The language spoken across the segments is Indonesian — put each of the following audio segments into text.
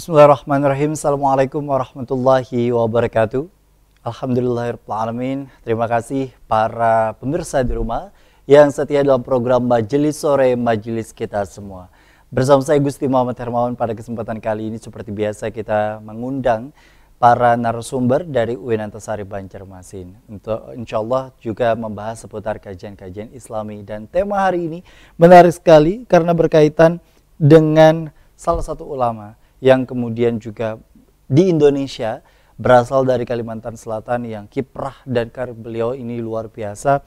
Bismillahirrahmanirrahim. Assalamualaikum warahmatullahi wabarakatuh. Alhamdulillahirrahmanirrahim. Terima kasih para pemirsa di rumah yang setia dalam program Majelis Sore Majelis Kita Semua. Bersama saya Gusti Muhammad Hermawan, pada kesempatan kali ini seperti biasa kita mengundang para narasumber dari UIN Antasari Banjarmasin untuk insyaallah juga membahas seputar kajian-kajian Islami. Dan tema hari ini menarik sekali karena berkaitan dengan salah satu ulama yang kemudian juga di Indonesia, berasal dari Kalimantan Selatan, yang kiprah dan karir beliau ini luar biasa.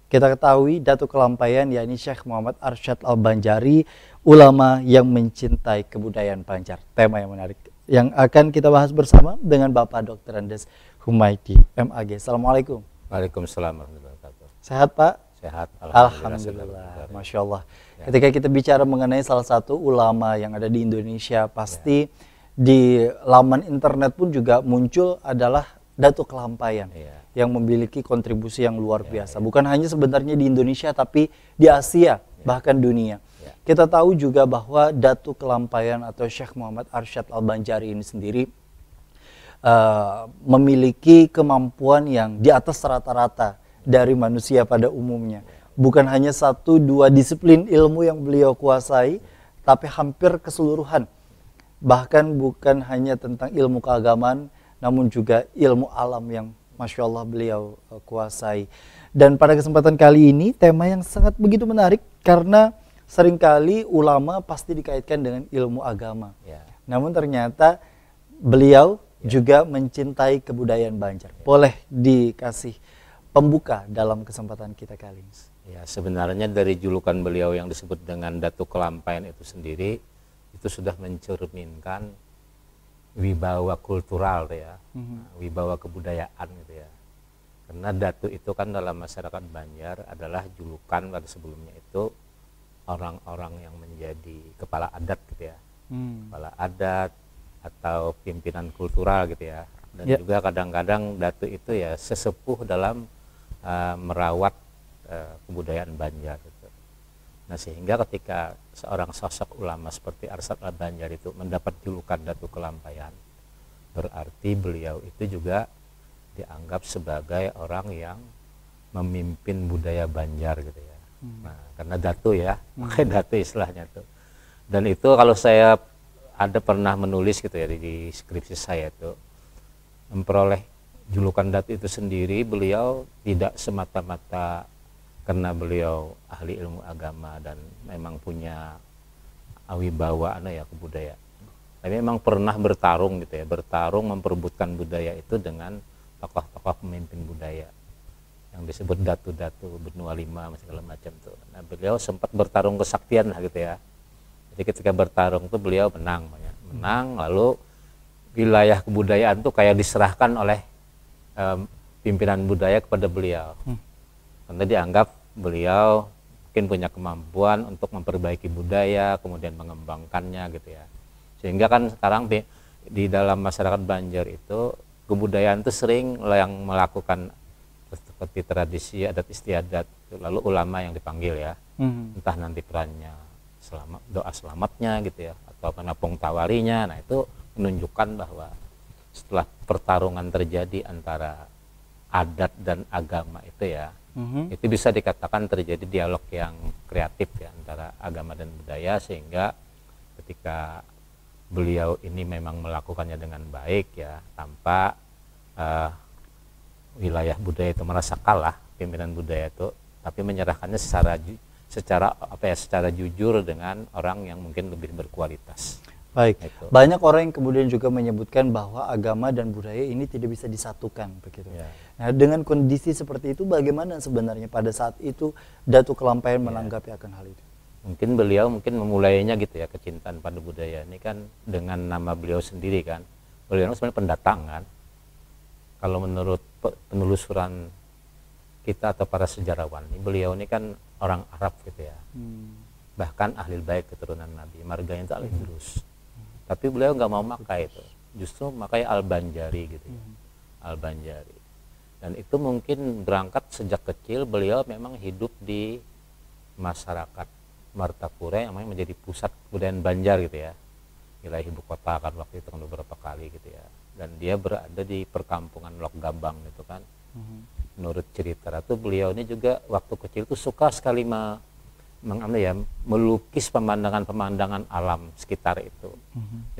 Kita ketahui Datuk Kelampaian, yakni Syekh Muhammad Arsyad Al-Banjari, ulama yang mencintai kebudayaan Banjar. Tema yang menarik yang akan kita bahas bersama dengan Bapak Dr. Andes Humaydi, MAG. Assalamualaikum. Waalaikumsalam warahmatullahi wabarakatuh. Sehat Pak? Sehat, Alhamdulillah. Masya Allah. Ya. Ketika kita bicara mengenai salah satu ulama yang ada di Indonesia, pasti di laman internet pun juga muncul adalah Datuk Kelampaian yang memiliki kontribusi yang luar biasa. Bukan hanya sebenarnya di Indonesia, tapi di Asia, bahkan dunia. Kita tahu juga bahwa Datuk Kelampaian atau Syekh Muhammad Arsyad Al-Banjari ini sendiri memiliki kemampuan yang di atas rata-rata dari manusia pada umumnya. Bukan hanya satu dua disiplin ilmu yang beliau kuasai, tapi hampir keseluruhan. Bahkan bukan hanya tentang ilmu keagamaan, namun juga ilmu alam yang Masya Allah beliau kuasai. Dan pada kesempatan kali ini tema yang sangat begitu menarik, karena seringkali ulama pasti dikaitkan dengan ilmu agama. Namun ternyata beliau juga mencintai kebudayaan Banjar. Boleh dikasih pembuka dalam kesempatan kita kali ini? Ya, sebenarnya dari julukan beliau yang disebut dengan Datuk Kelampaian itu sendiri, itu sudah mencerminkan wibawa kultural ya, wibawa kebudayaan gitu ya. Karena Datuk itu kan dalam masyarakat Banjar adalah julukan pada sebelumnya itu orang-orang yang menjadi kepala adat gitu ya, kepala adat atau pimpinan kultural gitu ya. Dan juga kadang-kadang Datuk itu ya sesepuh dalam merawat kebudayaan Banjar gitu. Nah, sehingga ketika seorang sosok ulama seperti Arsyad Al-Banjari itu mendapat julukan Datuk Kelampaian, berarti beliau itu juga dianggap sebagai orang yang memimpin budaya Banjar gitu ya. Nah, karena Datuk ya, makanya Datuk istilahnya tuh. Dan itu kalau saya ada pernah menulis gitu ya di skripsi saya itu, memperoleh julukan Datuk itu sendiri, beliau tidak semata-mata karena beliau ahli ilmu agama dan memang punya wibawa kebudayaan. Tapi memang pernah bertarung gitu ya, bertarung memperebutkan budaya itu dengan tokoh-tokoh pemimpin budaya yang disebut datu-datu benua lima segala macam tuh. Nah, beliau sempat bertarung kesaktian lah gitu ya. Jadi ketika bertarung tuh beliau menang, lalu wilayah kebudayaan tuh kayak diserahkan oleh pimpinan budaya kepada beliau. Karena dianggap beliau mungkin punya kemampuan untuk memperbaiki budaya, kemudian mengembangkannya gitu ya. Sehingga kan sekarang di dalam masyarakat Banjar itu kebudayaan itu sering yang melakukan seperti tradisi adat istiadat, lalu ulama yang dipanggil ya, entah nanti perannya doa selamatnya gitu ya, atau penapung tawarinya. Nah, itu menunjukkan bahwa setelah pertarungan terjadi antara adat dan agama itu ya, itu bisa dikatakan terjadi dialog yang kreatif ya antara agama dan budaya, sehingga ketika beliau ini memang melakukannya dengan baik ya, tanpa wilayah budaya itu merasa kalah, pimpinan budaya itu, tapi menyerahkannya secara jujur dengan orang yang mungkin lebih berkualitas. Baik, banyak orang yang kemudian juga menyebutkan bahwa agama dan budaya ini tidak bisa disatukan begitu. Nah, dengan kondisi seperti itu, bagaimana sebenarnya pada saat itu Datuk Kelampaian menanggapi akan hal itu? Mungkin beliau memulainya gitu ya, kecintaan pada budaya ini kan dengan nama beliau sendiri kan. Beliau sebenarnya pendatang kan. Kalau menurut penelusuran kita atau para sejarawan, beliau ini kan orang Arab gitu ya. Bahkan ahli bait keturunan Nabi, marganya itu Al-Indrus. Tapi beliau nggak mau makai itu, justru makai Al-Banjari gitu ya, Al-Banjari. Dan itu mungkin berangkat sejak kecil beliau memang hidup di masyarakat Martapura yang menjadi pusat kebudayaan Banjar gitu ya. wilayah ibu kota kan waktu itu kan beberapa kali gitu ya. Dan dia berada di perkampungan Lok Gambang gitu kan. Menurut cerita itu beliau ini juga waktu kecil tuh suka sekali melukis pemandangan-pemandangan alam sekitar itu.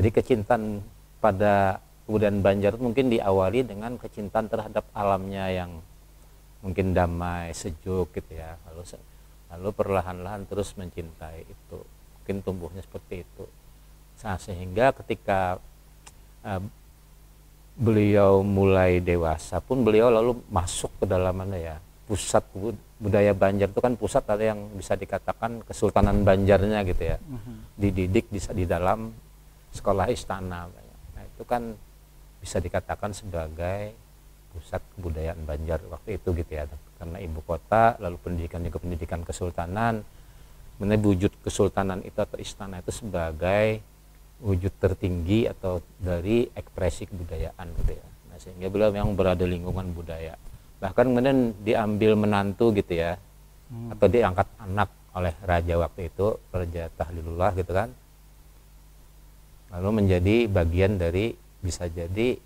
Jadi kecintaan pada kebudayaan Banjar itu mungkin diawali dengan kecintaan terhadap alamnya yang mungkin damai, sejuk gitu ya. Lalu perlahan-lahan terus mencintai itu. Mungkin tumbuhnya seperti itu. Sehingga ketika beliau mulai dewasa pun beliau lalu masuk ke dalam pusat budaya Banjar itu kan pusat ada yang bisa dikatakan Kesultanan Banjarnya gitu ya. Dididik di dalam sekolah istana. Nah itu kan bisa dikatakan sebagai pusat kebudayaan Banjar waktu itu gitu ya, karena ibu kota, lalu pendidikan juga pendidikan kesultanan. Mengenai wujud kesultanan itu atau istana itu sebagai wujud tertinggi atau dari ekspresi kebudayaan gitu ya. Nah, sehingga beliau memang berada di lingkungan budaya. Bahkan kemudian diambil menantu gitu ya, atau diangkat anak oleh raja waktu itu, Raja Tahlilullah gitu kan. Lalu menjadi bagian dari bisa jadi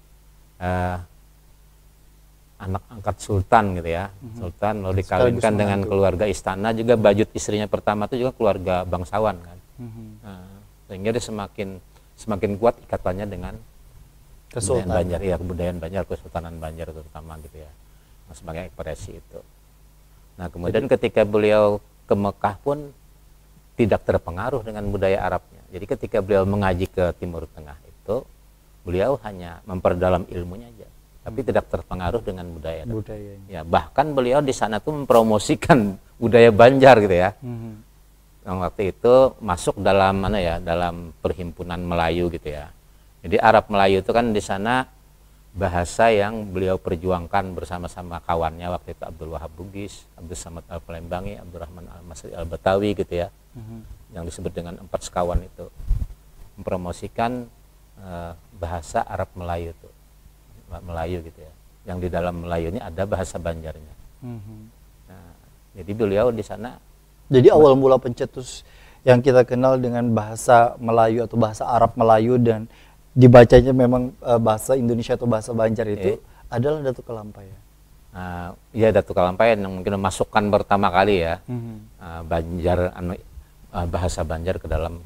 anak angkat sultan gitu ya. Sultan lalu dikawinkan dengan keluarga istana, juga bajut istrinya pertama itu juga keluarga bangsawan kan. Sehingga dia semakin kuat ikatannya dengan kebudayaan Banjar ya, kebudayaan Banjar, Kesultanan Banjar terutama gitu ya, sebagai ekspresi itu. Nah kemudian ketika beliau ke Mekah pun tidak terpengaruh dengan budaya Arabnya. Jadi ketika beliau mengaji ke Timur Tengah itu, beliau hanya memperdalam ilmunya aja, tapi tidak terpengaruh dengan budaya. Ya, bahkan beliau di sana tuh mempromosikan budaya Banjar gitu ya. Yang waktu itu masuk dalam dalam perhimpunan Melayu gitu ya. Jadi Arab Melayu itu kan di sana bahasa yang beliau perjuangkan bersama-sama kawannya waktu itu, Abdul Wahab Bugis, Abdul Samad Al-Palembangi, Abdurrahman Al-Masri Al-Batawi gitu ya. Yang disebut dengan 4 sekawan itu mempromosikan bahasa Arab Melayu tuh, Melayu gitu ya. Yang di dalam Melayu ini ada bahasa Banjarnya. Nah, jadi beliau di sana. Jadi awal mula pencetus yang kita kenal dengan bahasa Melayu atau bahasa Arab Melayu dan dibacanya memang bahasa Indonesia atau bahasa Banjar itu adalah Datuk Kelampaian. Ya Datuk Kelampaian yang mungkin memasukkan pertama kali ya Banjar, bahasa Banjar ke dalam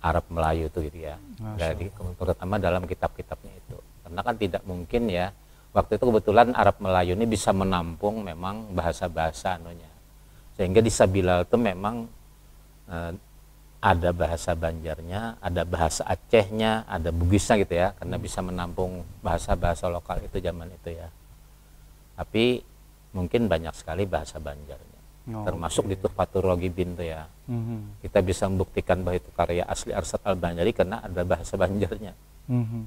Arab Melayu itu gitu ya. Jadi terutama dalam kitab-kitabnya itu. Karena kan tidak mungkin ya waktu itu kebetulan Arab Melayu ini bisa menampung memang bahasa-bahasa anunya. Sehingga di Sabila itu memang ada bahasa Banjarnya, ada bahasa Acehnya, ada Bugisnya gitu ya, karena bisa menampung bahasa-bahasa lokal itu zaman itu ya. Tapi mungkin banyak sekali bahasa Banjarnya, termasuk di Tuhfatur Roghibin tuh ya. Kita bisa membuktikan bahwa itu karya asli Arsad Al-Banjari karena ada bahasa Banjarnya.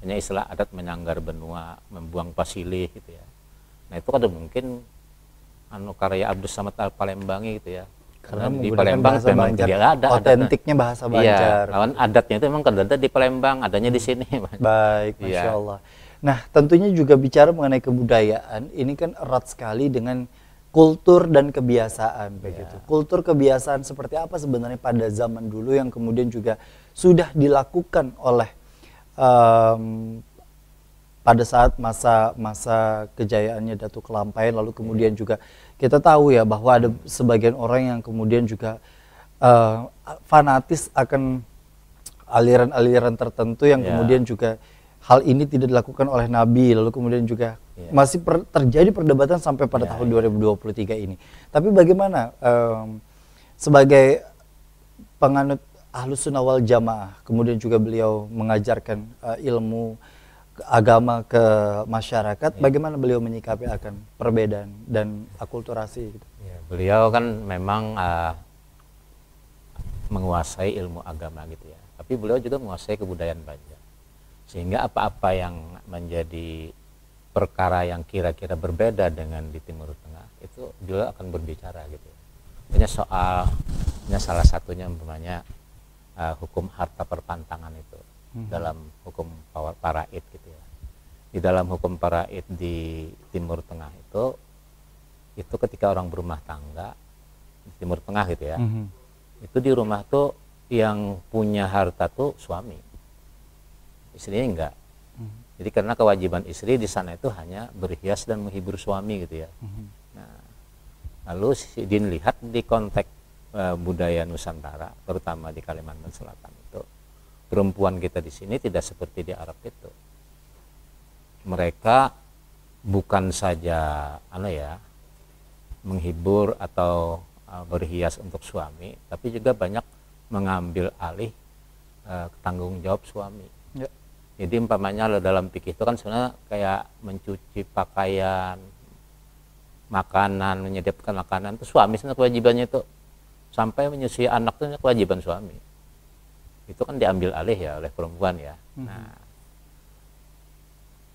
Hanya istilah adat menyanggar benua, membuang pasilih gitu ya. Nah itu ada mungkin karya Abdul Samad Al-Palembangi gitu ya. Karena di Palembang memang tidak ada otentiknya bahasa Banjar. Iya, lawan adatnya itu memang ada di Palembang, adanya di sini. Baik, Masya Allah. Nah, tentunya juga bicara mengenai kebudayaan, ini kan erat sekali dengan kultur dan kebiasaan begitu. Kultur kebiasaan seperti apa sebenarnya pada zaman dulu yang kemudian juga sudah dilakukan oleh pada saat masa kejayaannya Datuk Kelampaian, lalu kemudian juga kita tahu ya bahwa ada sebagian orang yang kemudian juga fanatis akan aliran-aliran tertentu yang kemudian juga hal ini tidak dilakukan oleh Nabi, lalu kemudian juga masih terjadi perdebatan sampai pada tahun 2023 ini. Tapi bagaimana sebagai penganut Ahlus Sunnah wal Jamaah, kemudian juga beliau mengajarkan ilmu agama ke masyarakat, bagaimana beliau menyikapi akan perbedaan dan akulturasi gitu? Beliau kan memang menguasai ilmu agama gitu ya, tapi beliau juga menguasai kebudayaan Banjar, sehingga apa-apa yang menjadi perkara yang kira-kira berbeda dengan di Timur Tengah itu beliau akan berbicara gitu ya. Hanya salah satunya umpamanya hukum harta perpantangan itu dalam hukum paraid gitu ya. Di dalam hukum paraid di Timur Tengah itu ketika orang berumah tangga di Timur Tengah gitu ya, itu di rumah tuh yang punya harta tuh suami, istrinya enggak. Jadi karena kewajiban istri di sana itu hanya berhias dan menghibur suami gitu ya. Nah, lalu dilihat di konteks budaya Nusantara, terutama di Kalimantan Selatan itu, perempuan kita di sini tidak seperti di Arab itu. Mereka bukan saja menghibur atau berhias untuk suami, tapi juga banyak mengambil alih tanggung jawab suami. Ya. Jadi umpamanya dalam fikih itu kan sebenarnya kayak mencuci pakaian, makanan, menyediakan makanan itu suami sebenarnya kewajibannya itu, sampai menyusui anak itu kewajiban suami. Itu kan diambil alih ya oleh perempuan ya. Nah,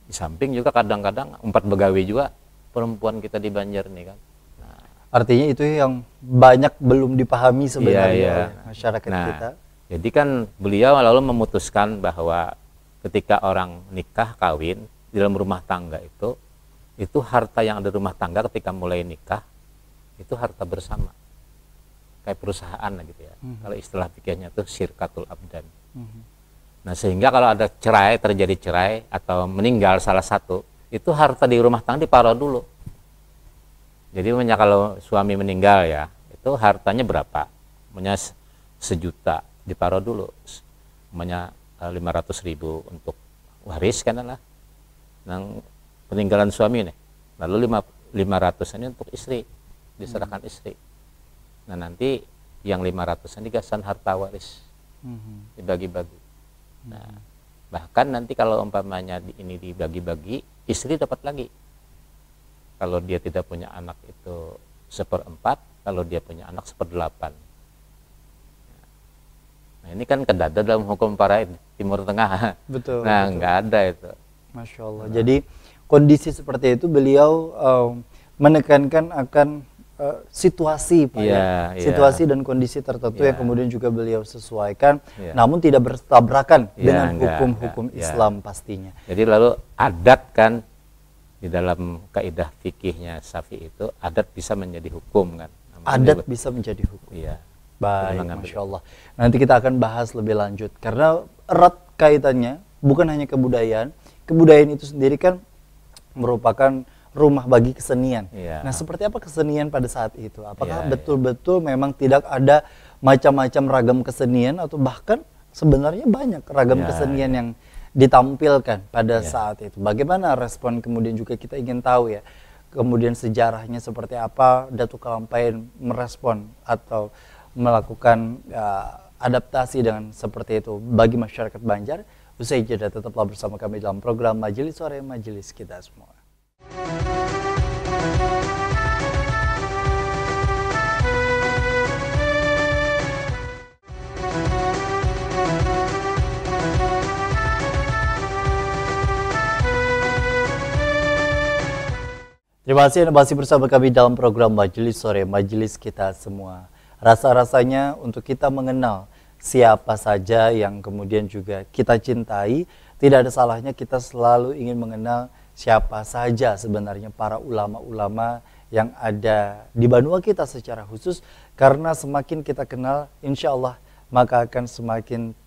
di samping juga kadang-kadang umpat begawi juga perempuan kita di Banjar nih kan. Nah, artinya itu yang banyak belum dipahami sebenarnya oleh masyarakat kita. Jadi kan beliau lalu memutuskan bahwa ketika orang nikah kawin di dalam rumah tangga itu harta yang ada di rumah tangga ketika mulai nikah itu harta bersama, kayak perusahaan lah gitu ya. Kalau istilah fikihnya itu syirkatul abdan. Nah, sehingga kalau ada terjadi cerai atau meninggal salah satu, itu harta di rumah tangga diparuh dulu. Jadi kalau suami meninggal ya, itu hartanya berapa? 1 juta diparuh dulu. 500.000 untuk waris kan lah. Nah, peninggalan suami nih. Lalu 500 ini untuk istri, diserahkan istri. Nah, nanti yang 500 ini gasan harta waris. Dibagi-bagi. Nah, bahkan nanti kalau umpamanya ini dibagi-bagi, istri dapat lagi. Kalau dia tidak punya anak itu 1/4, kalau dia punya anak 1/8. Nah, ini kan kedada dalam hukum para Timur Tengah. Betul. Nah, betul. Nggak ada itu. Masya Allah. Jadi kondisi seperti itu beliau menekankan akan situasi, Pak, situasi dan kondisi tertentu yang kemudian juga beliau sesuaikan, namun tidak bertabrakan dengan hukum-hukum Islam pastinya. Jadi lalu adat kan di dalam kaidah fikihnya Syafi'i itu adat bisa menjadi hukum kan. Adat bisa menjadi hukum. Iya. Baik, Masya Allah. Nanti kita akan bahas lebih lanjut karena erat kaitannya bukan hanya kebudayaan. Kebudayaan itu sendiri kan merupakan rumah bagi kesenian. Nah, seperti apa kesenian pada saat itu? Apakah betul-betul memang tidak ada macam-macam ragam kesenian atau bahkan sebenarnya banyak ragam kesenian yang ditampilkan pada saat itu? Bagaimana respon kemudian juga kita ingin tahu ya. Kemudian sejarahnya seperti apa Datuk Kalampain merespon atau melakukan adaptasi dengan seperti itu bagi masyarakat Banjar. Usai jeda tetaplah bersama kami dalam program Majelis Sore Majelis Kita Semua. Terima kasih Anda masih bersama kami dalam program Majelis Sore Majelis Kita Semua. Rasa-rasanya untuk kita mengenal siapa saja yang kemudian juga kita cintai, tidak ada salahnya kita selalu ingin mengenal siapa saja sebenarnya para ulama-ulama yang ada di benua kita secara khusus, karena semakin kita kenal, insya Allah maka akan semakin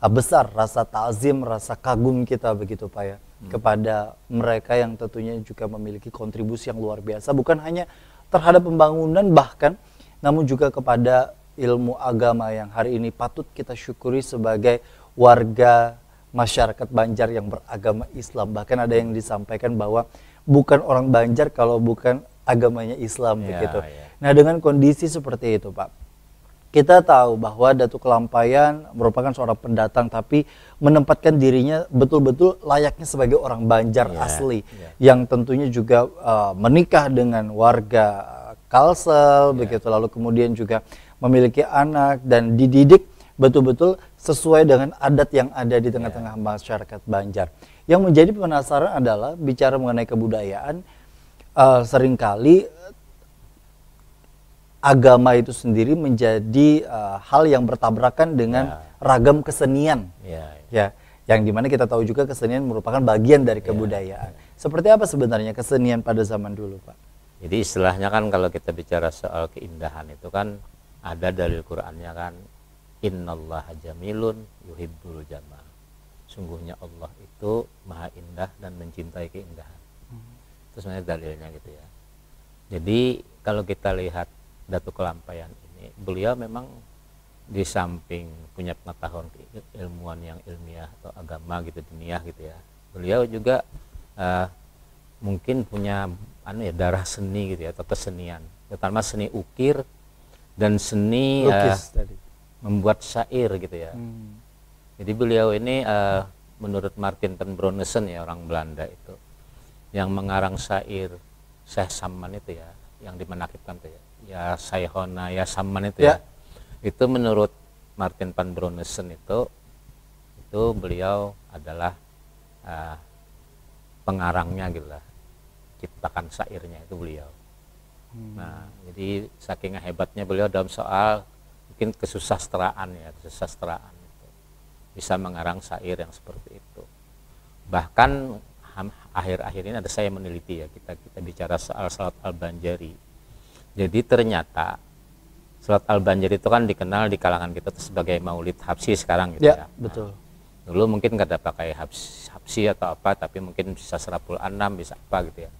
besar rasa ta'zim, rasa kagum kita begitu Pak ya, kepada mereka yang tentunya juga memiliki kontribusi yang luar biasa, bukan hanya terhadap pembangunan bahkan, namun juga kepada ilmu agama yang hari ini patut kita syukuri sebagai warga masyarakat Banjar yang beragama Islam. Bahkan ada yang disampaikan bahwa bukan orang Banjar kalau bukan agamanya Islam begitu. Nah, dengan kondisi seperti itu Pak, kita tahu bahwa Datuk Kalampain merupakan seorang pendatang tapi menempatkan dirinya betul-betul layaknya sebagai orang Banjar asli yang tentunya juga menikah dengan warga Kalsel begitu, lalu kemudian juga memiliki anak dan dididik betul-betul sesuai dengan adat yang ada di tengah-tengah masyarakat Banjar. Yang menjadi penasaran adalah bicara mengenai kebudayaan, seringkali agama itu sendiri menjadi hal yang bertabrakan dengan ragam kesenian, ya, yang dimana kita tahu juga kesenian merupakan bagian dari kebudayaan. Seperti apa sebenarnya kesenian pada zaman dulu, Pak? Jadi istilahnya kan kalau kita bicara soal keindahan itu kan ada dalil Qur'annya kan, innallaha jamilun yuhibbul jamal. Sungguhnya Allah itu maha indah dan mencintai keindahan. Itu sebenarnya dalilnya gitu ya. Jadi kalau kita lihat Datuk Kelampaian ini, beliau memang di samping punya pengetahuan ilmuwan yang ilmiah atau agama gitu, dunia gitu ya, beliau juga mungkin punya darah seni gitu ya, atau kesenian, terutama seni ukir dan seni membuat syair gitu ya. Jadi beliau ini menurut Martin van Bronnesen ya, orang Belanda itu, yang mengarang syair Syekh Saman itu ya, yang dimenakibkan tuh ya Sayhona ya Saman itu ya. Itu menurut Martin van Bronnesen itu beliau adalah pengarangnya gitu lah, ciptakan syairnya itu beliau. Nah, jadi saking hebatnya beliau dalam soal mungkin kesusastraan itu, bisa mengarang syair yang seperti itu. Bahkan akhir-akhir ini ada saya meneliti ya, kita bicara soal Salat Al-Banjari. Jadi ternyata Salat Al-Banjari itu kan dikenal di kalangan kita sebagai maulid habsyi sekarang gitu ya. Betul. Nah, dulu mungkin nggak ada pakai habsyi atau apa, tapi mungkin bisa Serapul Anam, bisa apa gitu ya.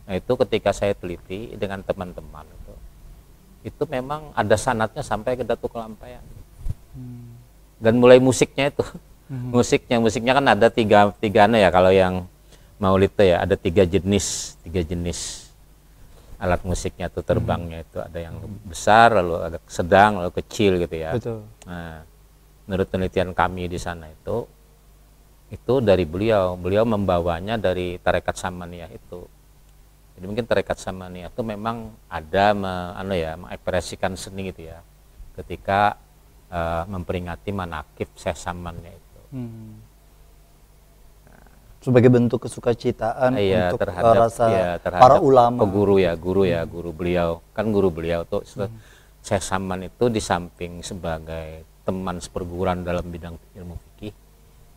Nah itu ketika saya teliti dengan teman-teman itu memang ada sanatnya sampai ke Datuk Kelampaian. Dan mulai musiknya itu, musiknya kan ada tiga ya, kalau yang maulid itu ya ada tiga jenis alat musiknya tuh, terbangnya itu ada yang besar, lalu agak sedang, lalu kecil gitu ya. Betul. Nah, menurut penelitian kami di sana itu dari beliau membawanya dari tarekat Samaniyah itu. Jadi mungkin tarekat Samaniyah itu memang ada mengekspresikan seni gitu ya, ketika memperingati manakib Syekh Samannya itu. Sebagai bentuk kesukacitaan untuk terhadap para ulama, guru beliau kan, guru beliau tuh Syekh Saman itu di samping sebagai teman seperguruan dalam bidang ilmu fikih,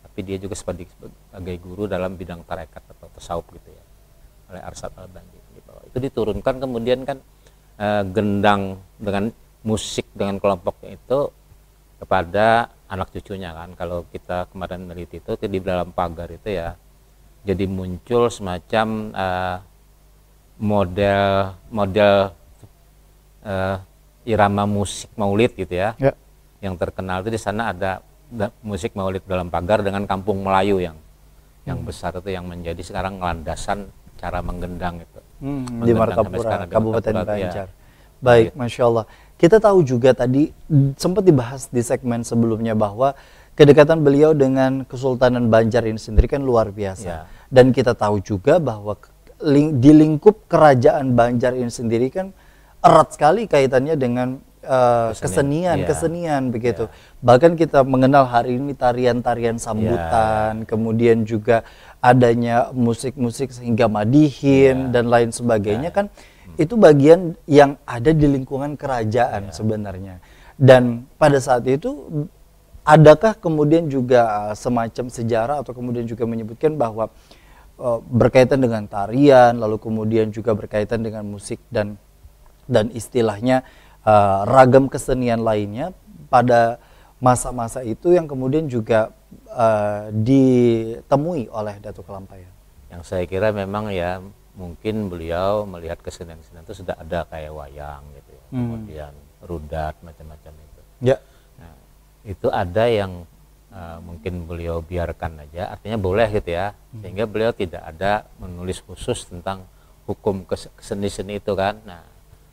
tapi dia juga sebagai guru dalam bidang tarekat atau tasawuf gitu ya, oleh Arsyad Al-Bandi. Itu diturunkan kemudian kan gendang dengan musik dengan kelompoknya itu kepada anak cucunya kan. Kalau kita kemarin meneliti itu di dalam pagar itu ya, jadi muncul semacam model irama musik maulid gitu ya. Yang terkenal itu di sana ada musik maulid dalam pagar dengan kampung Melayu yang besar itu, yang menjadi sekarang landasan cara menggendang itu. Di Martapura, Kabupaten Banjar. Baik, Masya Allah. Kita tahu juga tadi sempat dibahas di segmen sebelumnya bahwa kedekatan beliau dengan Kesultanan Banjar ini sendiri kan luar biasa. Dan kita tahu juga bahwa di lingkup kerajaan Banjar ini sendiri kan erat sekali kaitannya dengan kesenian begitu. Bahkan kita mengenal hari ini tarian-tarian sambutan, kemudian juga adanya musik-musik sehingga madihin dan lain sebagainya kan, itu bagian yang ada di lingkungan kerajaan sebenarnya. Dan pada saat itu adakah kemudian juga semacam sejarah atau kemudian juga menyebutkan bahwa berkaitan dengan tarian, lalu kemudian juga berkaitan dengan musik dan istilahnya ragam kesenian lainnya pada masa-masa itu yang kemudian juga ditemui oleh Datuk Kelampaian? Yang saya kira memang ya, mungkin beliau melihat kesenian-kesenian itu sudah ada kayak wayang gitu ya, kemudian rudat macam-macam itu. Nah, itu ada yang mungkin beliau biarkan aja, artinya boleh gitu ya, sehingga beliau tidak ada menulis khusus tentang hukum seni-seni itu kan. Nah,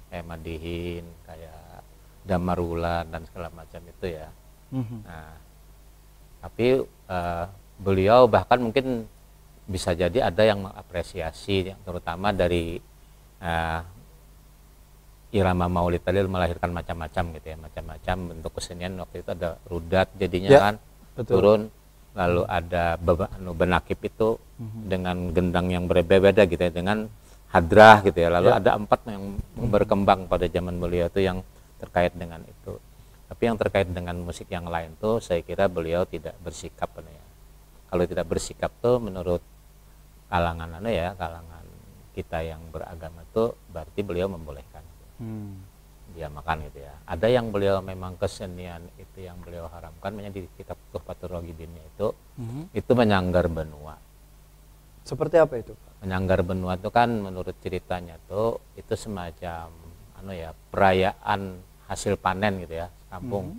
kayak madihin, kayak damarulan dan segala macam itu ya. Nah, tapi beliau bahkan mungkin bisa jadi ada yang mengapresiasi, terutama dari irama maulid tadi melahirkan macam-macam gitu ya, macam-macam bentuk kesenian. Waktu itu ada rudat jadinya kan, turun, lalu ada benakib itu dengan gendang yang berbeda gitu ya, dengan hadrah gitu ya, lalu ada 4 yang berkembang pada zaman beliau itu yang terkait dengan itu. Tapi yang terkait dengan musik yang lain tuh saya kira beliau tidak bersikap ya. Kalau tidak bersikap tuh menurut kalangan kalangan kita yang beragama tuh berarti beliau membolehkan. dia makan gitu ya. Ada yang beliau memang kesenian itu yang beliau haramkan, di kitab Tuhfatur Raghibinnya itu menyanggar benua. Seperti apa itu, Pak? Menyanggar benua itu kan menurut ceritanya tuh itu semacam perayaan hasil panen gitu ya, kampung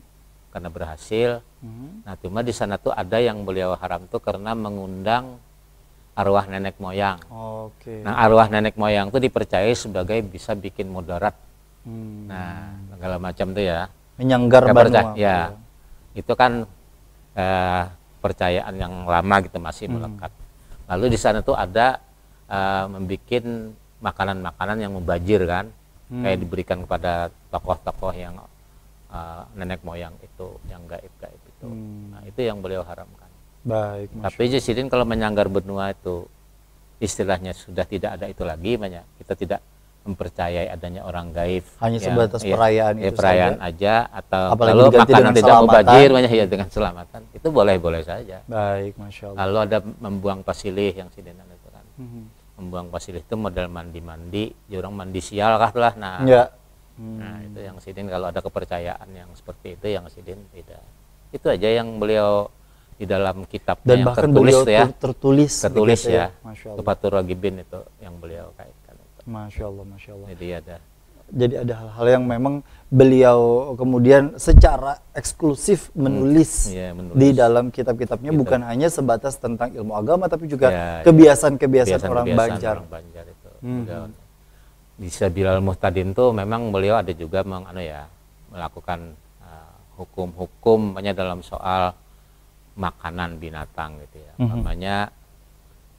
karena berhasil. Nah, cuma di sana tuh ada yang beliau haram tuh karena mengundang arwah nenek moyang. Nah, arwah nenek moyang tuh dipercaya sebagai bisa bikin mudarat. Nah, segala macam tuh ya. Menyanggar benua. Ya, itu kan percayaan yang lama gitu, masih melekat. Lalu di sana tuh ada membuat makanan-makanan yang mubazir kan, kayak diberikan kepada tokoh-tokoh yang nenek moyang itu, yang gaib-gaib itu. Nah, itu yang beliau haramkan. Baik. Tapi Jasidin kalau menyanggar benua itu istilahnya sudah tidak ada itu lagi, banyak kita tidak mempercayai adanya orang gaib. Hanya sebatas perayaan itu perayaan saja. Atau apalagi kalau makanan tidak mubazir, ya dengan selamatan, itu boleh-boleh saja. Baik, Masya Allah. Lalu ada membuang pasilih yang sidenan itu kan. Membuang pasilih itu model mandi-mandi, ya orang mandi sial lah. Nah, nah itu yang sidin, kalau ada kepercayaan yang seperti itu yang sidin tidak. Itu aja yang beliau di dalam kitabnya dan yang bahkan tertulis beliau tertulis ya. Tuhfatur Raghibin itu yang beliau kaitkan itu. Masya Allah, Masya Allah. Jadi ada hal-hal yang memang beliau kemudian secara eksklusif menulis di dalam kitab-kitabnya, bukan hanya sebatas tentang ilmu agama, tapi juga kebiasaan-kebiasaan orang Banjar. Itu. Di Sabilal Muhtadin tuh memang beliau ada juga melakukan hukum-hukum dalam soal makanan binatang gitu ya. Namanya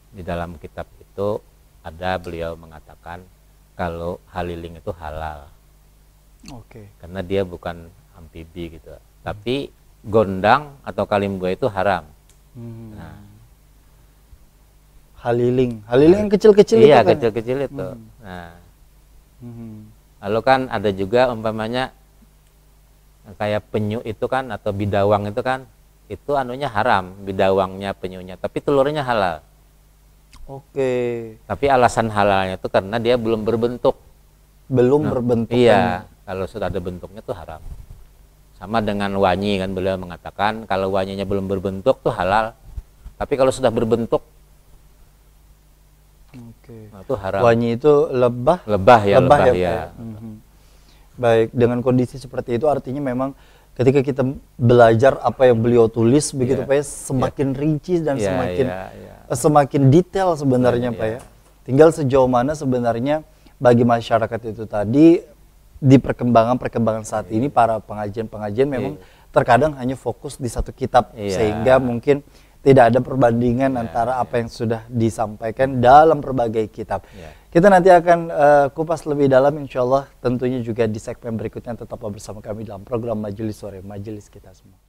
di dalam kitab itu ada beliau mengatakan kalau haliling itu halal. Karena dia bukan amfibi gitu. Tapi gondang atau kalimgua itu haram. Nah, haliling yang kecil-kecil itu kan? Iya, kecil-kecil itu. Nah, lalu kan ada juga umpamanya kayak penyu itu kan, atau bidawang itu kan, itu anunya haram, bidawangnya, penyunya, tapi telurnya halal. Tapi alasan halalnya itu karena dia belum berbentuk. Berbentuk. Iya, kalau sudah ada bentuknya tuh haram. Sama dengan wanyi kan, beliau mengatakan kalau wanyinya belum berbentuk tuh halal. Tapi kalau sudah berbentuk, nah, itu haram. Wanyi itu lebah ya. Baik, dengan kondisi seperti itu artinya memang ketika kita belajar apa yang beliau tulis begitu Pak ya, semakin rinci dan semakin detail sebenarnya Pak ya. Tinggal sejauh mana sebenarnya bagi masyarakat itu tadi di perkembangan saat ini para pengajian memang terkadang hanya fokus di satu kitab sehingga mungkin tidak ada perbandingan antara apa yang sudah disampaikan dalam berbagai kitab. Kita nanti akan kupas lebih dalam insyaallah, tentunya juga di segmen berikutnya. Tetaplah bersama kami dalam program Majelis Sore, Majelis Kita Semua.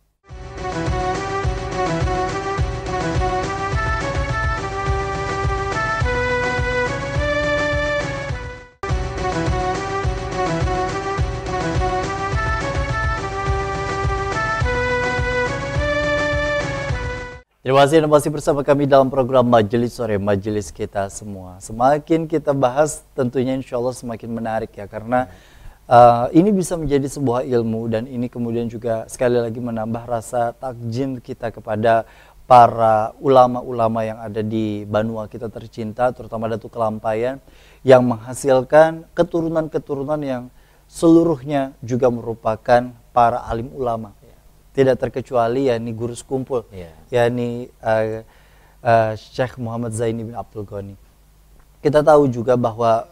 Terima kasih Anda masih bersama kami dalam program Majelis Sore, Majelis Kita Semua. Semakin kita bahas tentunya insya Allah semakin menarik ya, karena ini bisa menjadi sebuah ilmu, dan ini kemudian juga sekali lagi menambah rasa takjim kita kepada para ulama-ulama yang ada di Banua kita tercinta, terutama Datuk Kelampaian, yang menghasilkan keturunan-keturunan yang seluruhnya juga merupakan para alim ulama. Tidak terkecuali yakni guru sekumpul, yakni Syekh Muhammad Zaini bin Abdul Ghani. Kita tahu juga bahwa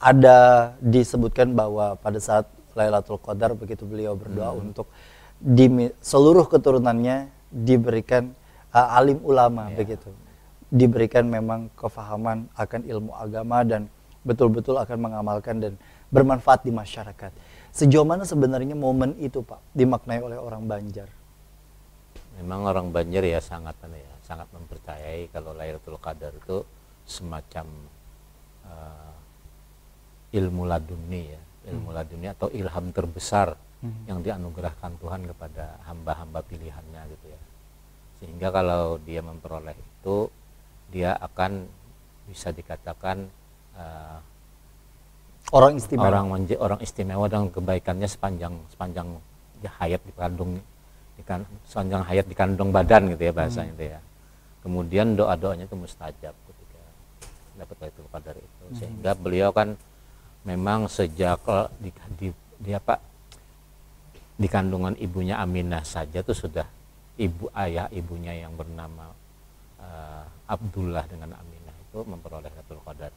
ada disebutkan bahwa pada saat Lailatul Qadar begitu beliau berdoa untuk seluruh keturunannya diberikan alim ulama begitu. Diberikan memang kefahaman akan ilmu agama dan betul-betul akan mengamalkan dan bermanfaat di masyarakat. Sejauh mana sebenarnya momen itu Pak dimaknai oleh orang Banjar? Memang orang Banjar ya sangat mempercayai kalau Lailatul Qadar itu semacam ilmu laduni ya, ilmu laduni atau ilham terbesar yang dianugerahkan Tuhan kepada hamba-hamba pilihannya gitu ya. Sehingga kalau dia memperoleh itu, dia akan bisa dikatakan Orang istimewa. Orang istimewa dengan kebaikannya sepanjang hayat sepanjang hayat dikandung badan gitu ya bahasanya itu ya. Kemudian doa-doanya itu mustajab ketika dapat Lailatul Qadar itu. Sehingga beliau kan memang sejak di kandungan ibunya Aminah saja tuh sudah ayah ibunya yang bernama Abdullah dengan Aminah itu memperoleh Lailatul Qadar.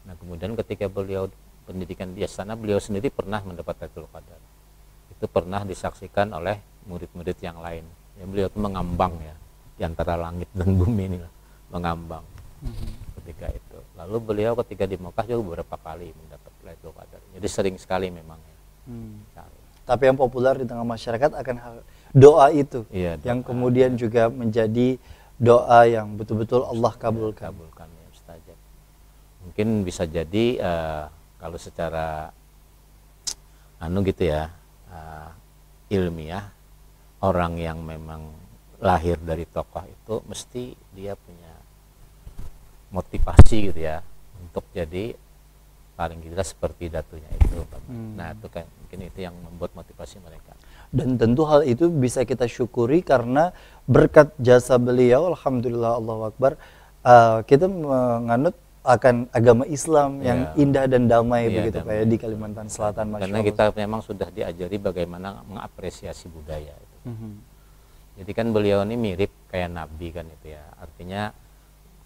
Nah kemudian ketika beliau pendidikan di sana, beliau sendiri pernah mendapat Lailatul Qadar. Itu pernah disaksikan oleh murid-murid yang lain. Ya, beliau itu mengambang ya di antara langit dan bumi ini, mengambang ketika itu. Lalu beliau ketika di Mekah juga beberapa kali mendapat Lailatul Qadar. Jadi sering sekali memang ya. Tapi yang populer di tengah masyarakat akan doa itu, iya, yang kemudian juga menjadi doa yang betul-betul Allah kabulkan. Ya, mustajab. Mungkin bisa jadi kalau secara gitu ya, ilmiah, orang yang memang lahir dari tokoh itu mesti dia punya motivasi gitu ya untuk jadi paling tidak seperti datunya itu. Nah itu kan mungkin itu yang membuat motivasi mereka. Dan tentu hal itu bisa kita syukuri karena berkat jasa beliau, alhamdulillah, Allahu Akbar, kita menganut akan agama Islam yang indah dan damai begitu Pak ya di Kalimantan Selatan. Masya Karena Allah. kita memang sudah diajari bagaimana mengapresiasi budaya itu. Jadi kan beliau ini mirip kayak Nabi kan itu ya. Artinya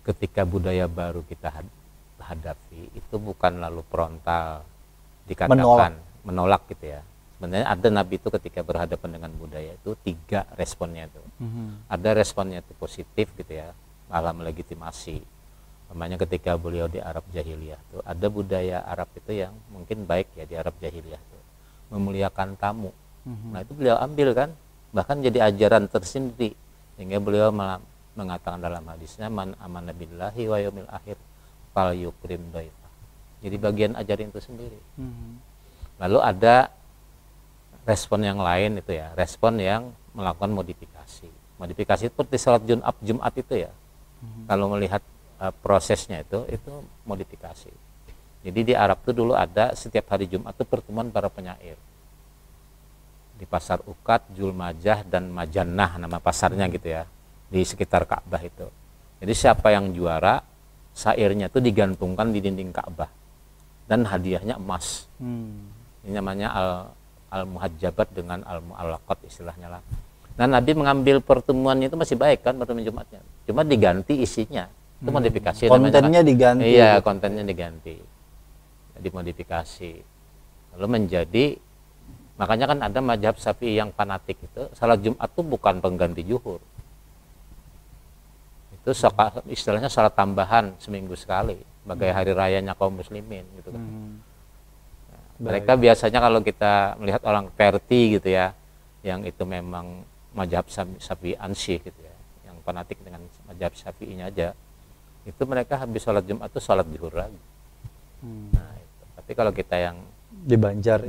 ketika budaya baru kita hadapi itu bukan lalu frontal dikatakan menolak gitu ya. Sebenarnya ada Nabi itu ketika berhadapan dengan budaya itu 3 responnya itu. Ada responnya itu positif gitu ya, malah melegitimasi. Namanya ketika beliau di Arab Jahiliyah tuh ada budaya Arab itu yang mungkin baik ya di Arab Jahiliyah tuh memuliakan tamu. Nah itu beliau ambil kan, bahkan jadi ajaran tersendiri, sehingga beliau mengatakan dalam hadisnya man amana billahi wa yaumil akhir fal yukrim dhaifah. Jadi bagian ajaran itu sendiri. Lalu ada respon yang lain itu ya, respon yang melakukan modifikasi. Modifikasi seperti salat Jumat itu ya. Kalau melihat prosesnya itu modifikasi. Jadi di Arab itu dulu ada setiap hari Jumat itu pertemuan para penyair di pasar Uqad, Julmajah dan Majannah nama pasarnya gitu ya, di sekitar Ka'bah itu. Jadi siapa yang juara, syairnya itu digantungkan di dinding Ka'bah dan hadiahnya emas. Ini namanya al-muhajjabat dengan al-mu'allaqat istilahnya lah. Nah Nabi mengambil pertemuannya itu masih baik kan pertemuan Jumatnya, cuma diganti isinya. Itu modifikasi kontennya namanya, diganti. Iya, kontennya diganti, dimodifikasi lalu menjadi, makanya kan ada mazhab Syafi'i yang fanatik itu salat Jumat itu bukan pengganti zuhur, itu istilahnya salat tambahan seminggu sekali sebagai hari rayanya kaum muslimin gitu kan. Mereka biasanya kalau kita melihat orang verti gitu ya, yang itu memang mazhab Syafi'i Ansyi gitu ya, yang fanatik dengan mazhab Syafi'inya aja, itu mereka habis sholat Jumat itu sholat zuhur lagi. Nah, itu. Tapi kalau kita yang di Banjar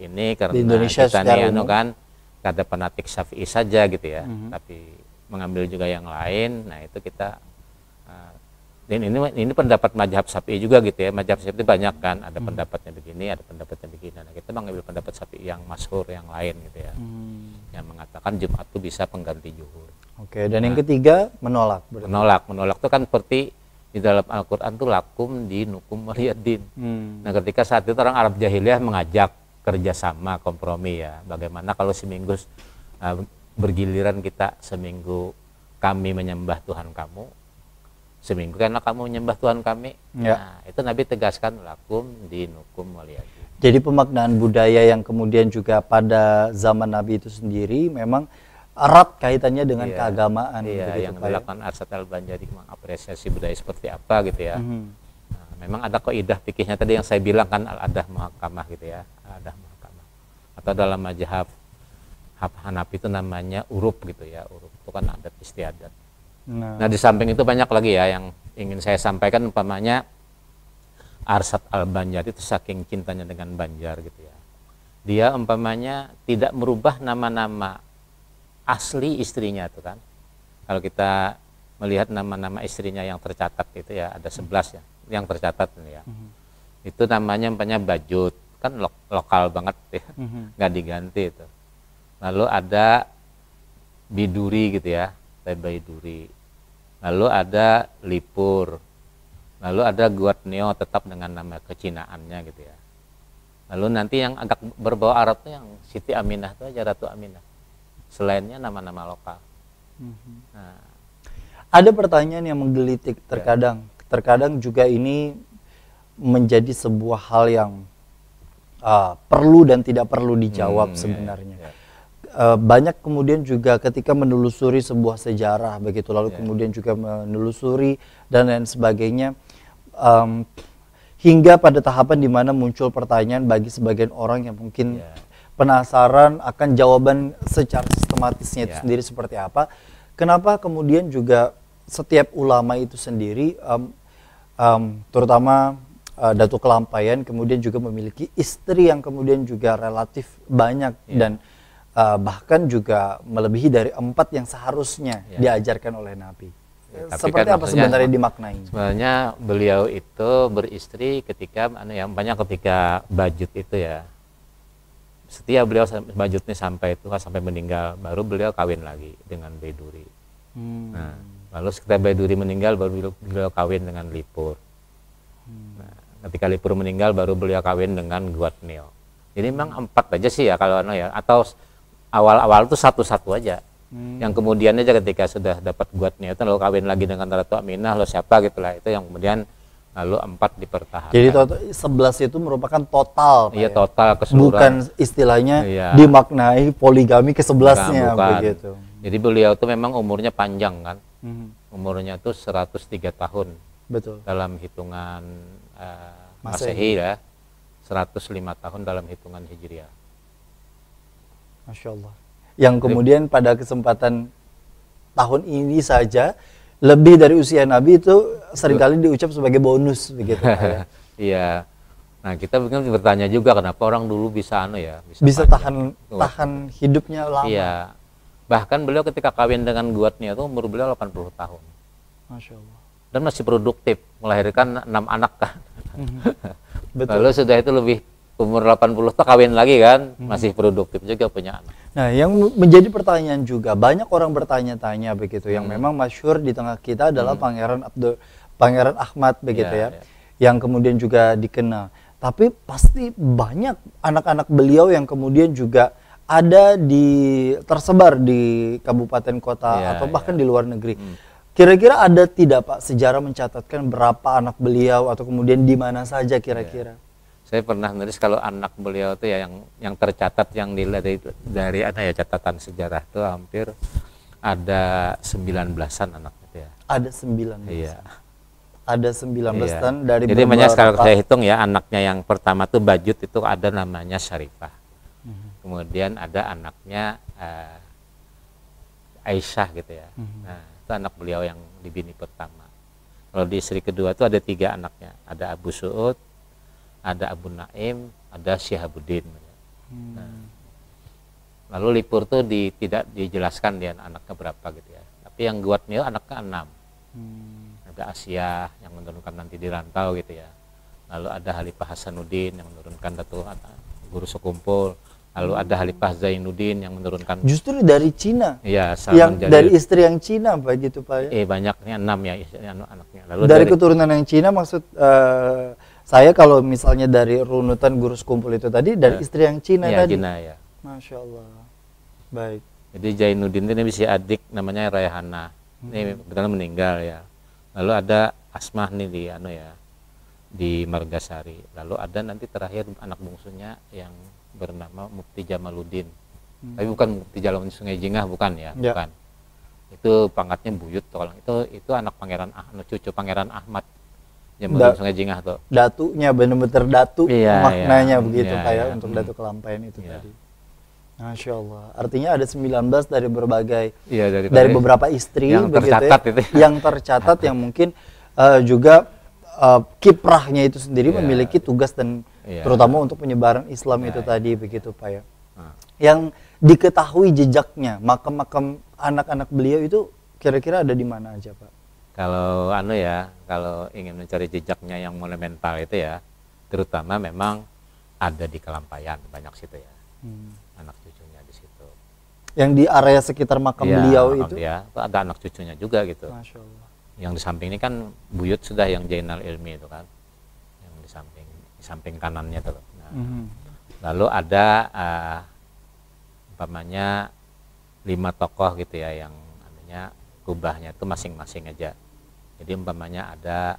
ini karena di Indonesia kita nih kan ada fanatik Syafi'i saja gitu ya, tapi mengambil juga yang lain. Nah itu kita dan ini pendapat mazhab Syafi'i juga gitu ya. Mazhab Syafi'i banyak kan, ada pendapatnya begini, ada pendapatnya begini. Nah kita mengambil pendapat Syafi'i yang masyhur yang lain gitu ya, yang mengatakan Jumat itu bisa pengganti zuhur. Oke, dan yang ketiga menolak itu kan seperti di dalam Al-Quran tuh lakum dinukum waliyadin. Nah ketika saat itu orang Arab Jahiliyah mengajak kerjasama, kompromi ya, bagaimana kalau seminggu bergiliran kita, seminggu kami menyembah Tuhan kamu, seminggu karena kamu menyembah Tuhan kami. Nah itu Nabi tegaskan lakum dinukum waliyadin. Jadi pemaknaan budaya yang kemudian juga pada zaman Nabi itu sendiri memang erat kaitannya dengan keagamaan. Yang dilakukan Arsyad Al-Banjari mengapresiasi budaya seperti apa gitu ya. Nah, memang ada kaidah fikihnya tadi yang saya bilang kan al-adah muhakamah gitu ya, al-adah muhakamah. Atau dalam mazhab Hanafi itu namanya uruf gitu ya, uruf itu kan adat istiadat. Nah di samping itu banyak lagi ya yang ingin saya sampaikan, umpamanya Arsyad Al-Banjari itu saking cintanya dengan Banjar gitu ya, dia umpamanya tidak merubah nama-nama asli istrinya itu kan. Kalau kita melihat nama-nama istrinya yang tercatat itu ya ada 11 ya yang tercatat ini ya. Itu namanya Bajut, kan lokal banget ya, nggak diganti itu. Lalu ada Biduri gitu ya, teh Biduri. Lalu ada Lipur. Lalu ada Guatneo tetap dengan nama kecinaannya gitu ya. Lalu nanti yang agak berbau Arab tuh yang Siti Aminah itu aja, Ratu Aminah. Selainnya nama-nama lokal. Nah, ada pertanyaan yang menggelitik terkadang juga ini menjadi sebuah hal yang perlu dan tidak perlu dijawab sebenarnya. Banyak kemudian juga ketika menelusuri sebuah sejarah begitu, lalu kemudian juga menelusuri dan lain sebagainya, hingga pada tahapan di mana muncul pertanyaan bagi sebagian orang yang mungkin penasaran akan jawaban secara sistematisnya itu sendiri seperti apa. Kenapa kemudian juga setiap ulama itu sendiri, terutama Datuk Kelampaian, kemudian juga memiliki istri yang kemudian juga relatif banyak dan bahkan juga melebihi dari 4 yang seharusnya diajarkan oleh Nabi. Seperti kan apa sebenarnya dimaknai? Sebenarnya beliau itu beristri ketika banyak ketika Bajut itu ya. Setia beliau Bajutnya sampai itu sampai meninggal, baru beliau kawin lagi dengan Baiduri. Nah, lalu setelah Baiduri meninggal baru beliau kawin dengan Lipur. Nah, ketika Lipur meninggal baru beliau kawin dengan Guatneo. Jadi memang 4 aja sih ya kalau atau awal-awal itu satu-satu aja. Yang kemudian aja ketika sudah dapat Guatneo itu lalu kawin lagi dengan Ratu Aminah, lalu siapa gitulah, itu yang kemudian lalu 4 dipertahankan. Jadi 11 itu merupakan total, Pak, iya, total keseluruhan. Bukan istilahnya dimaknai poligami ke-11-nya begitu. Jadi beliau itu memang umurnya panjang kan. Umurnya itu 103 tahun. Betul. Dalam hitungan Masehi ya. 105 tahun dalam hitungan Hijriah. Masya Allah. Yang kemudian pada kesempatan tahun ini saja lebih dari usia Nabi itu seringkali diucap sebagai bonus begitu, Pak, ya. Iya. Nah, kita mungkin bertanya juga kenapa orang dulu bisa bisa tahan hidupnya lama. Iya. Bahkan beliau ketika kawin dengan Guatneo itu umur beliau 80 tahun. Masya Allah. Dan masih produktif, melahirkan 6 anak kan. Betul. Lalu sudah itu lebih umur 80 tuh kawin lagi kan, masih produktif juga punya anak. Nah, yang menjadi pertanyaan juga, banyak orang bertanya-tanya begitu, yang memang masyhur di tengah kita adalah Pangeran Ahmad begitu ya, yang kemudian juga dikenal. Tapi pasti banyak anak-anak beliau yang kemudian juga ada tersebar di kabupaten kota atau bahkan di luar negeri. Kira-kira ada tidak, Pak, sejarah mencatatkan berapa anak beliau atau kemudian di mana saja kira-kira? Saya pernah nulis kalau anak beliau itu ya yang tercatat yang dilihat dari catatan sejarah itu hampir ada 19-an anak itu ya. Ada 19. Iya. Ada 19-an dari Jadi banyak kalau saya hitung ya, anaknya yang pertama tuh Bajut itu ada namanya Syarifah. Kemudian ada anaknya Aisyah gitu ya. Nah, itu anak beliau yang di bini pertama. Kalau di istri kedua itu ada 3 anaknya. Ada Abu Su'ud, ada Abu Naim, ada Syihabuddin. Nah, lalu Lipur tuh tidak dijelaskan dia anaknya berapa gitu ya. Tapi yang Guatneo anaknya 6. Ada Asia yang menurunkan nanti di Rantau gitu ya. Lalu ada Halifah Hasanuddin yang menurunkan Guru Sekumpul. Lalu ada Halifah Zainuddin yang menurunkan. Justru dari Cina. Iya, yang dari istri yang Cina begitu, Pak. Banyaknya 6 ya anaknya. Lalu dari keturunan yang Cina maksud saya kalau misalnya dari runutan Guru Sekumpul itu tadi dari istri yang Cina tadi. Cina ya. Masya Allah. Baik. Jadi Zainuddin ini bisa adik namanya Rayhana. Ini kebetulan meninggal ya. Lalu ada Asmah nih di Margasari. Lalu ada nanti terakhir anak bungsunya yang bernama Mufti Jamaluddin. Tapi bukan Mufti Jamaluddin Sungai Jingah, bukan ya, bukan. Itu pangkatnya buyut kalau itu anak cucu Pangeran Ahmad. Jamaluddin Sungai Jingah tuh. Datunya benar-benar datu maknanya begitu kayak untuk Datuk Kelampaian itu tadi. Masya Allah. Artinya ada 19 dari berbagai dari beberapa istri yang begitu tercatat yang tercatat yang mungkin juga kiprahnya itu sendiri memiliki tugas dan terutama untuk penyebaran Islam itu tadi begitu, Pak ya. Yang diketahui jejaknya makam-makam anak-anak beliau itu kira-kira ada di mana aja, Pak? Kalau kalau ingin mencari jejaknya yang monumental itu ya, terutama memang ada di Kelampayan banyak situ ya, anak cucunya di situ. Yang di area sekitar makam Iya, beliau makam itu? dia ada anak cucunya juga gitu. Masya Allah. Yang di samping ini kan buyut sudah yang Jainal Ilmi itu kan, yang di samping kanannya tuh. Nah, lalu ada umpamanya 5 tokoh gitu ya, yang adanya kubahnya itu masing-masing aja. Jadi umpamanya ada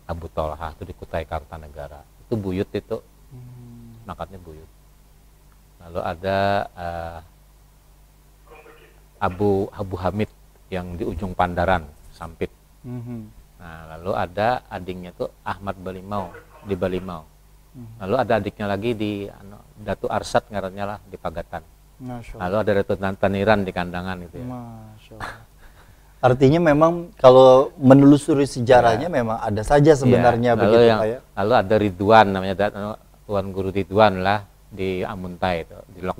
Abu Tolhah itu di Kutai Kartanegara, itu buyut itu, makatnya buyut. Lalu ada Abu Hamid yang di ujung Pandaran, Sampit. Nah, lalu ada adiknya tuh Ahmad Balimau di Balimau. Lalu ada adiknya lagi di Datu Arsad ngarannya lah di Pagatan. Lalu ada Datu Taniran di Kandangan itu ya. Masya Allah. Artinya memang kalau menelusuri sejarahnya memang ada saja sebenarnya begitu Pak ya. Lalu ada Ridwan namanya, Tuan Guru Ridwan lah di Amuntai itu, di Lok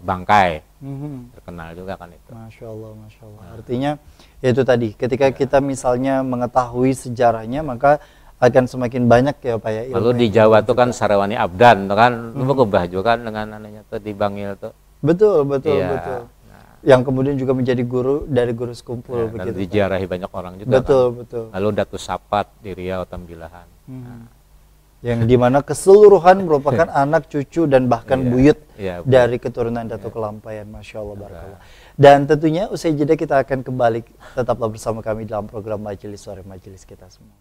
Bangkai. Terkenal juga kan itu. Masya Allah, Masya Allah. Artinya itu tadi, ketika kita misalnya mengetahui sejarahnya, maka akan semakin banyak ya Pak ya. Lalu di Jawa tuh kan Sarawani Abdan tuh kan, lu kebah juga kan dengan anehnya tuh di Bangil tuh. Betul. Nah. Yang kemudian juga menjadi guru dari Guru Sekumpul begitu. Dan begitu. diziarahi banyak orang juga betul. Lalu Datu Sapat di Riau Tambilahan. Yang dimana keseluruhan merupakan anak, cucu, dan bahkan buyut dari keturunan Datuk Kelampayan. Masya Allah, barakallah. Dan tentunya usai jeda kita akan kembali, tetaplah bersama kami dalam program Majelis Sore Majelis kita semua.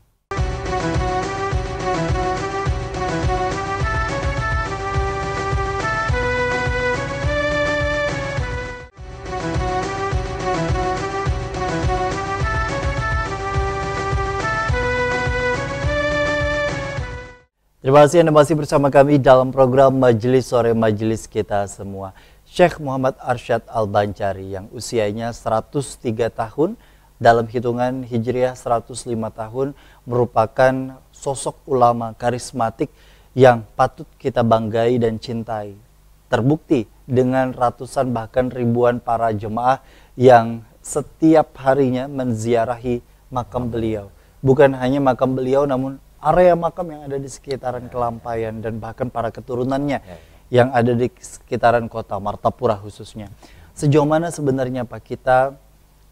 Terima kasih Anda masih bersama kami dalam program Majelis Sore Majelis kita semua. Syekh Muhammad Arsyad Al-Bancari yang usianya 103 tahun, dalam hitungan Hijriah 105 tahun, merupakan sosok ulama karismatik yang patut kita banggai dan cintai. Terbukti dengan ratusan bahkan ribuan para jemaah yang setiap harinya menziarahi makam beliau. Bukan hanya makam beliau, namun area makam yang ada di sekitaran Kelampayan dan bahkan para keturunannya yang ada di sekitaran kota Martapura khususnya. Sejauh mana sebenarnya Pak kita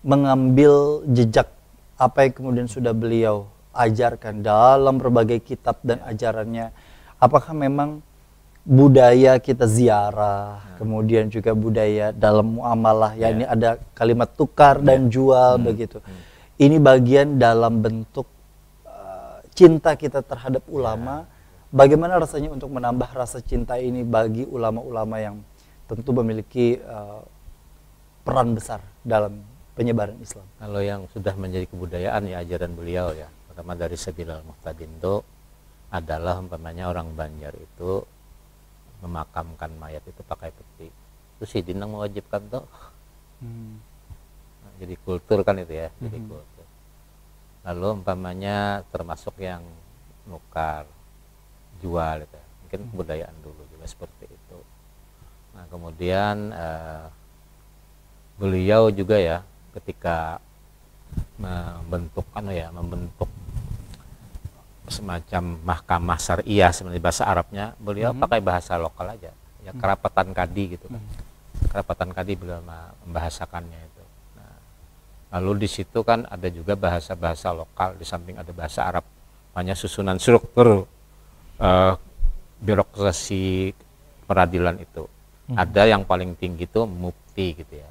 mengambil jejak apa yang kemudian sudah beliau ajarkan dalam berbagai kitab dan ajarannya? Apakah memang budaya kita ziarah, kemudian juga budaya dalam muamalah, ya ini ada kalimat tukar dan jual begitu. Ini bagian dalam bentuk cinta kita terhadap ulama. Bagaimana rasanya untuk menambah rasa cinta ini bagi ulama-ulama yang tentu memiliki peran besar dalam penyebaran Islam? Kalau yang sudah menjadi kebudayaan ya ajaran beliau ya, pertama dari Sabilal Muhtadin itu adalah umpamanya orang Banjar itu memakamkan mayat itu pakai peti. Itu sih dinang mewajibkan tuh. Nah, jadi kultur kan itu ya, jadi kultur. Lalu umpamanya termasuk yang nukar, jual itu, mungkin kebudayaan dulu juga seperti itu. Nah kemudian beliau juga ya ketika membentuk membentuk semacam mahkamah syariah sebenarnya bahasa Arabnya, beliau pakai bahasa lokal aja, ya kerapatan kadi gitu kan. Kerapatan kadi beliau membahasakannya itu. Lalu di situ kan ada juga bahasa-bahasa lokal, di samping ada bahasa Arab. Hanya susunan struktur birokrasi peradilan itu. Ada yang paling tinggi itu mufti gitu ya.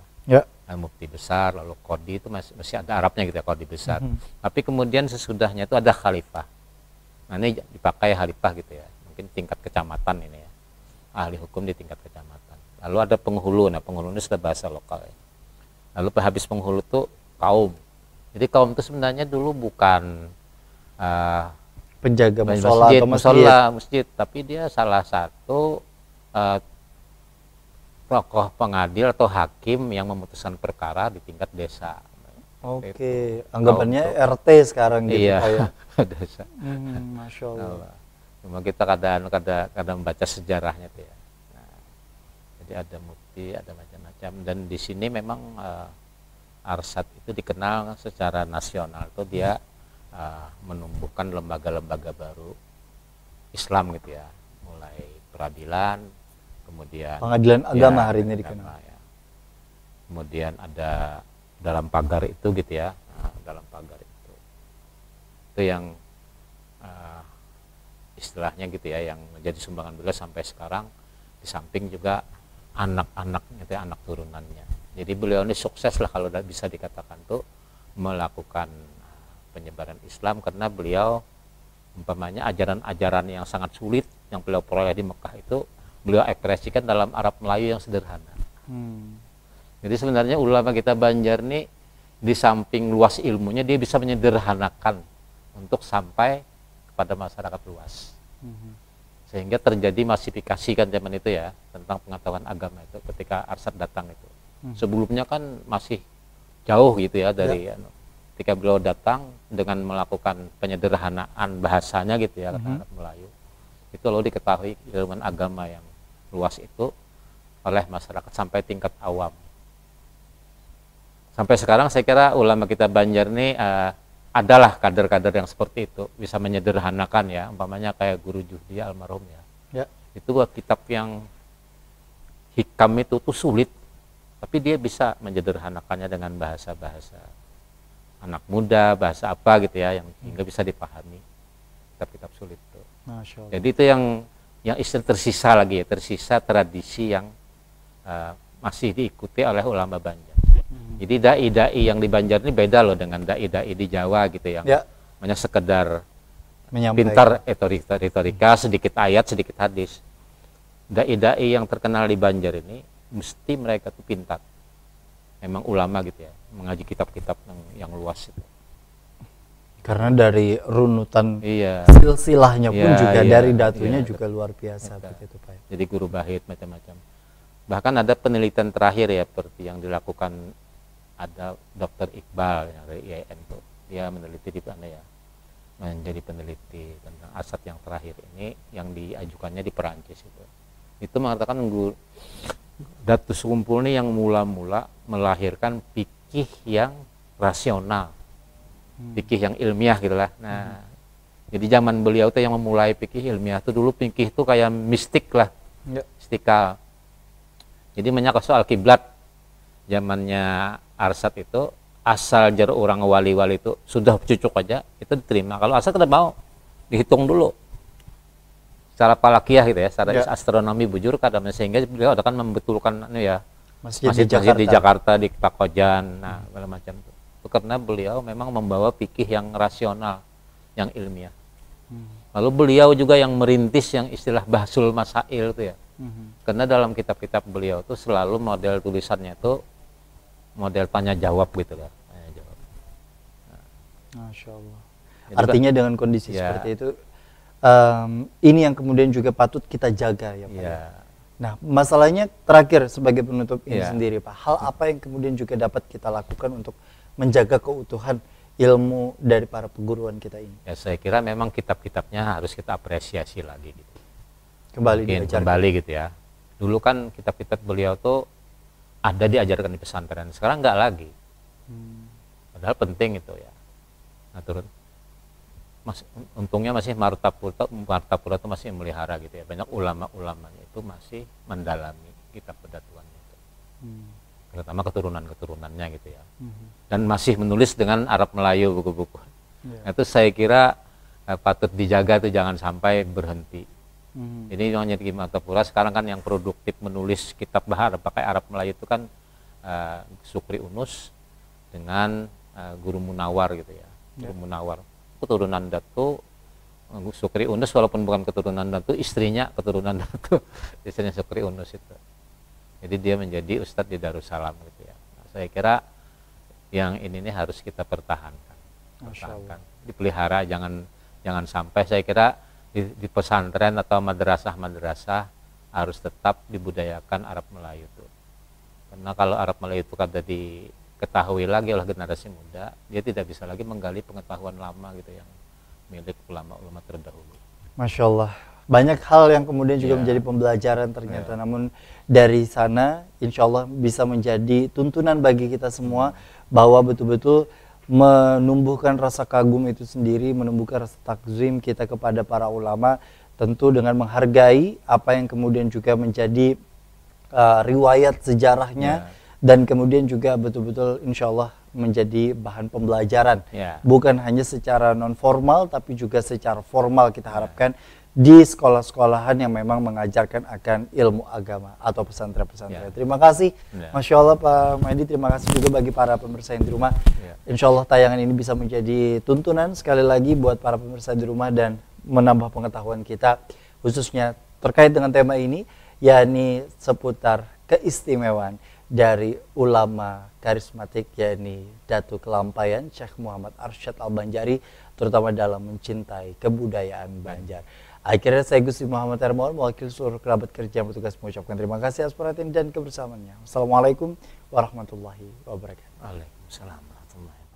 Mufti besar, lalu qadi itu masih ada Arabnya gitu ya, qadi besar. Tapi kemudian sesudahnya itu ada khalifah. Nah ini dipakai khalifah gitu ya. Mungkin tingkat kecamatan ini ya. Ahli hukum di tingkat kecamatan. Lalu ada penghulu. Nah penghulu ini sudah bahasa lokal ya. Lalu habis penghulu itu kaum. Jadi kaum itu sebenarnya dulu bukan penjaga musola atau masjid, tapi dia salah satu tokoh pengadil atau hakim yang memutuskan perkara di tingkat desa. Oke, anggapannya RT sekarang gitu. Iya, desa. Masya Allah. Cuma kita kadang membaca sejarahnya tuh ya. Nah, jadi ada mufti, ada macam-macam, dan di sini memang Arsyad itu dikenal secara nasional tuh dia menumbuhkan lembaga-lembaga baru Islam gitu ya, mulai peradilan, kemudian Pengadilan agama ya, hari ini agama, dikenal. ya. Kemudian ada dalam pagar itu gitu ya, dalam pagar itu yang istilahnya gitu ya, yang menjadi sumbangan beliau sampai sekarang, di samping juga anak-anaknya, gitu ya, anak turunannya. Jadi beliau ini sukses lah kalau bisa dikatakan tuh melakukan penyebaran Islam, karena beliau umpamanya ajaran-ajaran yang sangat sulit yang beliau peroleh di Mekah itu beliau ekspresikan dalam Arab Melayu yang sederhana. Jadi sebenarnya ulama kita Banjar nih di samping luas ilmunya, dia bisa menyederhanakan untuk sampai kepada masyarakat luas. Sehingga terjadi masifikasi kan zaman itu ya, tentang pengetahuan agama itu ketika Arsyad datang itu. Sebelumnya kan masih jauh gitu ya dari ketika beliau datang dengan melakukan penyederhanaan bahasanya gitu ya, kata Arab Melayu. Itu lalu diketahui ilmuwan agama yang luas itu oleh masyarakat sampai tingkat awam. Sampai sekarang saya kira ulama kita Banjar ini adalah kader-kader yang seperti itu, bisa menyederhanakan ya, umpamanya kayak Guru Juhdi almarhum ya. Itu buat kitab yang hikam itu tuh sulit, tapi dia bisa menyederhanakannya dengan bahasa-bahasa anak muda, bahasa apa gitu ya, yang hingga bisa dipahami kitab-kitab sulit itu. Jadi itu yang istilah tersisa lagi ya, tersisa tradisi yang masih diikuti oleh ulama Banjar. Jadi dai-dai yang di Banjar ini beda loh dengan dai-dai di Jawa gitu yang hanya sekedar pintar retorika, sedikit ayat, sedikit hadis. Dai-dai yang terkenal di Banjar ini mesti mereka tuh pintar. Memang ulama gitu ya, mengaji kitab-kitab yang luas itu. Karena dari runutan silsilahnya pun juga dari datunya juga luar biasa begitu Pak. Jadi guru bahit macam-macam. Bahkan ada penelitian terakhir ya, seperti yang dilakukan ada Dr. Iqbal yang dari IAIN tuh. Dia meneliti di mana ya, menjadi peneliti tentang Arsyad yang terakhir ini yang diajukannya di Perancis itu. Itu mengatakan Datus Kumpul ini yang mula-mula melahirkan fikih yang rasional, fikih yang ilmiah gitulah. Nah, jadi zaman beliau tuh yang memulai fikih ilmiah tuh dulu fikih tuh kayak mistik lah, mistikal. Jadi menyangkut soal kiblat zamannya Arsyad itu, asal jar orang wali-wali itu sudah cucuk aja itu diterima. Kalau Arsyad tidak mau, dihitung dulu secara falakiyah gitu ya, secara astronomi bujur kadang, sehingga beliau akan membetulkan masjid di Jakarta, di Pakojan, nah segala macam itu. Karena beliau memang membawa fikih yang rasional, yang ilmiah. Lalu beliau juga yang merintis yang istilah bahsul masail itu ya. Karena dalam kitab-kitab beliau tuh selalu model tulisannya itu model tanya jawab gitu lah, tanya jawab. Masya Allah. Jadi artinya dengan kondisi seperti itu, ini yang kemudian juga patut kita jaga ya Pak. Nah, masalahnya terakhir sebagai penutup ini sendiri Pak, hal apa yang kemudian juga dapat kita lakukan untuk menjaga keutuhan ilmu dari para perguruan kita ini? Ya saya kira memang kitab-kitabnya harus kita apresiasi lagi gitu. Kembali gitu ya. Dulu kan kitab-kitab beliau tuh ada diajarkan di pesantren, sekarang enggak lagi. Padahal penting itu ya. Nah, untungnya masih Martapura itu masih memelihara gitu ya. Banyak ulama-ulamanya itu masih mendalami kitab pedatuannya itu. Terutama keturunan-keturunannya gitu ya. Dan masih menulis dengan Arab Melayu buku-buku. Nah, itu saya kira patut dijaga tuh, jangan sampai berhenti. Jadi hanya di Martapura sekarang kan yang produktif menulis kitab bahar pakai Arab Melayu itu kan Sukri Unus dengan Guru Munawar gitu ya. Guru Munawar keturunan Datu, Sukri Unus walaupun bukan keturunan Datu, istrinya keturunan Datu, istrinya Sukri Unus itu. Jadi dia menjadi ustadz di Darussalam gitu ya. Nah, saya kira yang ini nih harus kita pertahankan, dipelihara, jangan sampai, saya kira di pesantren atau madrasah harus tetap dibudayakan Arab Melayu itu. Karena kalau Arab Melayu itu kada diketahui lagi oleh generasi muda, dia tidak bisa lagi menggali pengetahuan lama gitu yang milik ulama-ulama terdahulu. Masya Allah, banyak hal yang kemudian juga menjadi pembelajaran ternyata. Namun dari sana insya Allah bisa menjadi tuntunan bagi kita semua bahwa betul-betul menumbuhkan rasa kagum itu sendiri, menumbuhkan rasa takzim kita kepada para ulama, tentu dengan menghargai apa yang kemudian juga menjadi riwayat sejarahnya, dan kemudian juga betul-betul insya Allah menjadi bahan pembelajaran, bukan hanya secara non formal tapi juga secara formal kita harapkan di sekolah-sekolahan yang memang mengajarkan akan ilmu agama atau pesantren-pesantren. Terima kasih, Masya Allah Pak Mahdi. Terima kasih juga bagi para pemirsa yang di rumah. Insya Allah tayangan ini bisa menjadi tuntunan sekali lagi buat para pemirsa di rumah dan menambah pengetahuan kita, khususnya terkait dengan tema ini, yakni seputar keistimewaan dari ulama karismatik, yakni Datu Kelampaian Syekh Muhammad Arsyad Al-Banjari, terutama dalam mencintai kebudayaan Banjar. Akhirnya saya Gusti Muhammad Hermawan, mewakili seluruh kerabat kerja yang bertugas, mengucapkan terima kasih atas perhatian dan kebersamaannya. Wassalamualaikum warahmatullahi wabarakatuh. Waalaikumsalam warahmatullahi wabarakatuh.